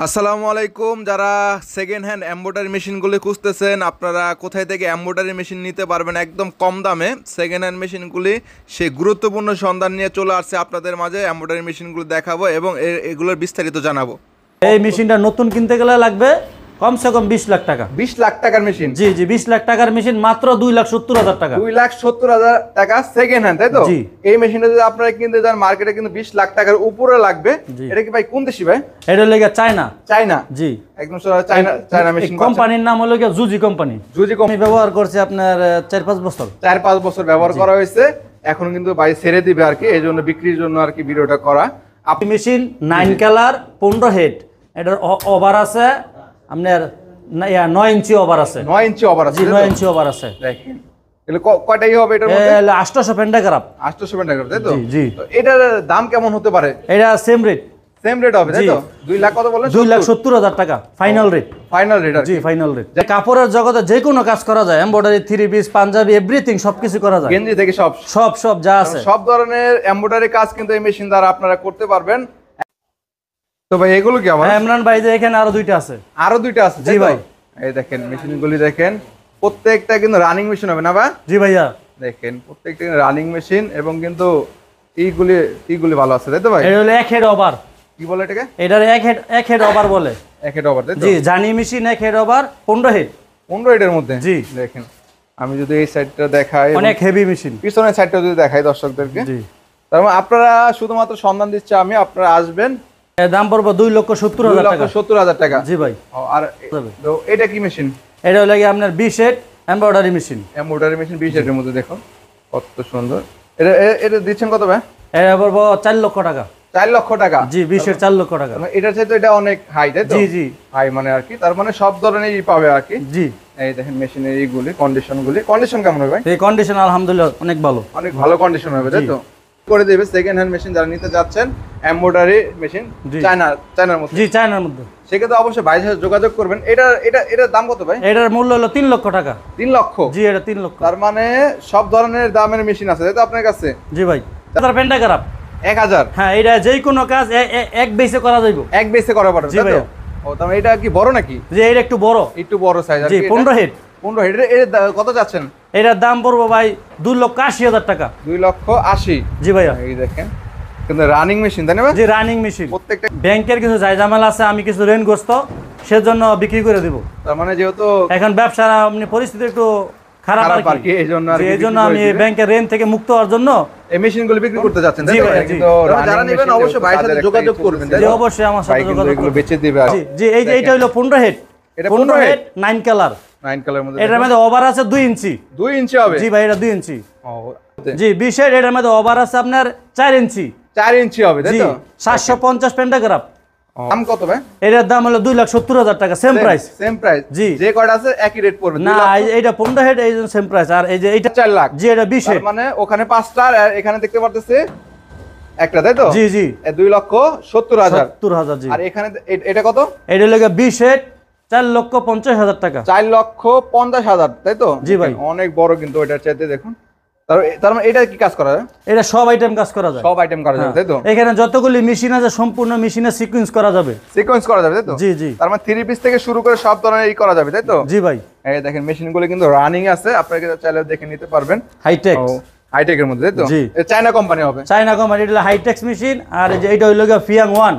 আসসালামু আলাইকুম। যারা সেকেন্ড হ্যান্ড এমব্রয়ডারি মেশিনগুলি খুঁজতেছেন, আপনারা কোথায় থেকে এমব্রয়ডারি মেশিন নিতে পারবেন একদম কম দামে, সেকেন্ড হ্যান্ড মেশিনগুলি সেই গুরুত্বপূর্ণ সন্ধান নিয়ে চলে আসছে আপনাদের মাঝে। এমব্রয়ডারি মেশিনগুলো দেখাবো এবং এগুলোর বিস্তারিত জানাবো। এই মেশিনটা নতুন কিনতে গেলে লাগবে কমসে কম 20 লাখ টাকা। 20 লাখ টাকার মেশিন? জি জি, 20 লাখ টাকার মেশিন মাত্র 2,70,000 টাকা। 2,70,000 টাকা সেকেন্ড হ্যান্ড, তাই তো? জি। এই মেশিনটা যদি আপনারা কিনতে যান মার্কেটে কিন্তু 20 লাখ টাকার উপরে লাগবে। এটা কি ভাই কোন দেশি ভাই? এটা লেগে চায়না। চায়না? জি, একদম চায়না মেশিন। কোম্পানির নাম হলো কি জুজি কোম্পানি। জুজি আমি ব্যবহার করছি আপনার 4-5 বছর। 4-5 বছর ব্যবহার করা হয়েছে, এখন কিন্তু ভাই ছেড়ে দিবে আর কি, এই জন্য বিক্রির জন্য আর কি ভিডিওটা করা। আপনি মেশিন 9 কালার 15 হেড, এটার ওভার আছে আপনার 9 ইঞ্চি ওভার আছে। 9 ইঞ্চি ওভার আছে? 9 ইঞ্চি ওভার আছে। দেখেন এগুলো কয়টাই হবে এটার মধ্যে? 800 পেন্টাগ্রাফ। 800 পেন্টাগ্রাফ, তাই তো? জি। তো এটার দাম কেমন হতে পারে? এটা সেম রেট হবে, তাই তো? 2 লাখ কত বলেন? 2,70,000 টাকা ফাইনাল রেট। Final rate? জি, ফাইনাল রেট। কাপড়ের জগতে যে কোনো কাজ করা যায়, এমব্রয়ডারি, 3 পিস, পাঞ্জাবি, এভরিথিং সবকিছু করা যায়। গেঞ্জি থেকে সব যা আছে সব ধরনের এমব্রয়ডারি কাজ কিন্তু এই মেশিন দ্বারা আপনারা করতে পারবেন। তো ভাই এগুলো কি আবার? ইমরান ভাই, যে এখানে আরো দুইটা আছে। আরো দুইটা আছে? জি ভাই। এই দেখেন মেশিনগুলি দেখেন, প্রত্যেকটা কিন্তু রানিং মেশিন হবে না ভাই? জি ভাইয়া। দেখেন প্রত্যেকটা রানিং মেশিন এবং কিন্তু এইগুলি ভালো আছে, তাই তো ভাই? এটা হলো এক হেড ওভার। কি বলে এটাকে? এটার এক হেড ওভার বলে। এক হেড ওভার, তাই তো? জি, জানি মেশিন এক হেড ওভার 15 হেড। 15 হেডের মধ্যে? জি। দেখেন আমি যদি এই সাইডটা দেখাই, অনেক হেভি মেশিন। পিছনের সাইডটা যদি দেখাই দর্শকদেরকে, জি, তার মানে আপনারা শুধুমাত্র সন্ধান দিচ্ছে আমি, আপনারা আসবেন। এর দাম পড়বে 2,70,000 টাকা। 2,70,000 টাকা? জি ভাই। আর তো এটা কি মেশিন? এটা হলো কি আপনার 20 head embroidery machine. Embroidery machine 20 হেডের মধ্যে, দেখো কত সুন্দর। এটা দিচ্ছেন কত ভাই? এটা পড়বে 4 লক্ষ টাকা। 4 লক্ষ টাকা? জি, 20 এর 4 লক্ষ টাকা। এটার চাইতে এটা অনেক হাই, তাই তো? জি জি, হাই মানে আর কি, তার মানে সব ধরনেরই পাবে আর কি। জি। এই দেখেন মেশিনের এইগুলি কন্ডিশন কেমন হবে ভাই? এই কন্ডিশন আলহামদুলিল্লাহ অনেক ভালো। অনেক ভালো কন্ডিশন হবে, তাই তো? করে দেবে সেকেন্ড হ্যান্ড মেশিন যারা নিতে যাচ্ছেন, এমব্রয়ডারি মেশিন চায়নার মধ্যে। জি, চায়নার মধ্যে। সেক্ষেত্রে অবশ্যই ভাইয়ের সাথে যোগাযোগ করবেন। এটার দাম কত ভাই? এটার মূল্য হলো 3 লক্ষ টাকা। 3 লক্ষ? জি, এটা 3 লক্ষ। তার মানে সব ধরনের দামের মেশিন আছে, তাই তো আপনার কাছে? জি ভাই। তার পেন্টাগ্রাফ 1000? হ্যাঁ, এটা যে কোনো কাজ এক বেসে করা যাইব। এক বেসে করা পারবে, জি তাই তো? ভাইয়া। ও তার মানে এটা কি বড় নাকি? যে এটা একটু বড়। একটু বড় সাইজ আর জি, কি। 15 হেড। 15 হেড এর কত যাচ্ছেন? এটার দাম পড়বে ভাই 2,80,000 টাকা। 2,80,000? জি ভাইয়া। এই দেখেন কিন্তু রানিং মেশিন, তাই না? জি, রানিং মেশিন। প্রত্যেকটা ব্যাংকের কিছু জায়জামেলা আছে, আমি কিছু ঋণগ্রস্ত, সেজন্য বিক্রি করে দিব। তার মানে যেহেতু এখন ব্যবসার পরিস্থিতি একটু খারাপ আর কি, এই জন্য আমি ব্যাংকের ঋণ থেকে মুক্ত হওয়ার জন্য এই মেশিনগুলো বিক্রি করতে যাচ্ছেন, তাই জি তো? ভাইয়া, জি। কিন্তু যারা নেবেন অবশ্যই ভাইয়ের সাথে যোগাযোগ করবেন, তাই জি, তো? অবশ্যই আমার সাথে যোগাযোগ এগুলো করবেন। বেচে দিবে। জি জি, এই যে এটা হলো 15 হেড। এটা 15 হেড 9 কালার। 9 কালার মধ্যে? এটার মধ্যে ওভার আছে 2 ইঞ্চি। 2 ইঞ্চি হবে? জি ভাই, এটা 2 ইঞ্চি। ও জি, 20 হেড, এটার মধ্যে ওভার আছে আপনার 4 ইঞ্চি। 4 ইঞ্চি হবে, তাই জি, তো? 750 পেন্টাগ্রাফ। দাম কত ভাই? এটার দাম হলো 2,70,000 টাকা। Same price? Same price? জি। যে কয়টা আছে একই রেট পড়বে? না, এইটা 15 হেড, এই জন্য সেম প্রাইস। আর এই যে এইটা 4 লাখ? জি, এটা 20 হেড। মানে ওখানে 5টা আর এখানে দেখতে পারতেছে একটা, তাই তো? জি জি, 2,70,000। 70,000। জি। আর এখানে এটা কত? এটা হলো 20 হেড 4,50,000 টাকা। 4,50,000, তাই তো? জি ভাই। অনেক বড় কিন্তু এটার চাইতে। দেখুন তার মানে এটা কি কাজ করা যায়? এটা সব আইটেম কাজ করা যায়। সব আইটেম করা যাবে, তাই তো? এখানে যতগুলি মেশিন আছে সম্পূর্ণ মেশিনে সিকোয়েন্স করা যাবে। সিকোয়েন্স করা যাবে, তাই তো? জি জি। তার মানে 3 পিস থেকে শুরু করে সব ধরনের করা যাবে, তাই তো? জি ভাই। এই দেখেন মেশিনগুলো কিন্তু রানিং আছে, আপনারা চাইলে দেখে নিতে পারবেন। হাইটেক। হাইটেকের মধ্যে, তাই তো? জি। এটা চায়না কোম্পানি হবে? China company. এটা হাইটেক্স মেশিন। আর এই যে এটা হইলো ফিয়াং 1।